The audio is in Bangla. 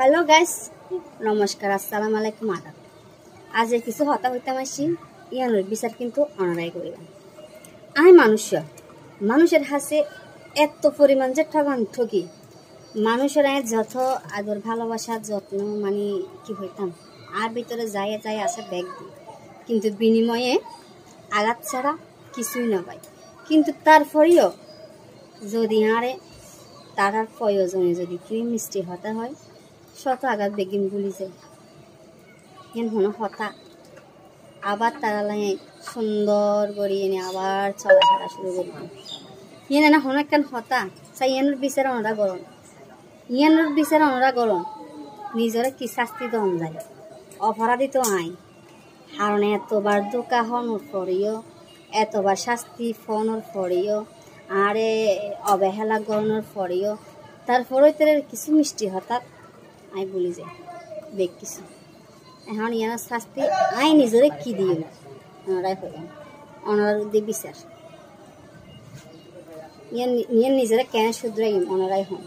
হ্যালো গাইস, নমস্কার, আসসালামু আলাইকুম। আদাব। আজ কিছু হতা হইতাম আসি ইয়ানোর বিচার কিন্তু অনারাই করিলাম। আমি মানুষের হাসে এত পরিমাণ যে ঠকি মানুষের যত আদর ভালোবাসা যত্ন মানে কি হইতাম আর ভিতরে যাই আসে ব্যাগ দিই, কিন্তু বিনিময়ে আঘাত ছাড়া কিছুই না পাই। কিন্তু তারপরেও যদি আরে তারার প্রয়োজনে যদি কি মিষ্টি হতা হয় শত আঘাত বেগিন গুলি যায় হনো হতা আবার তারা লাগে সুন্দর করে এনে আবার চলাফেরা শুরু করলাম। ইয়ে না হনো একখান হতা চাই ইয়ানোর বিচারে অনরা গরম নিজরে কি শাস্তি দম যায় অপরাধী তো আই কারণ এতবার দোকা হনোর পরেও এতবার শাস্তি ফোনের পরেও আরে অবহেলা গরণের পরেও তারপরে তার কিছু মিষ্টি হঠাৎ আই বলি যায় বেগ কিছু এখন ইয়ার শাস্তি আই নিজরে কি দিই ওনারাই হইলাম ওনার দিয়ে বিচার ইয়ার নিজেরা কেন শুধরাই ওনারাই হন।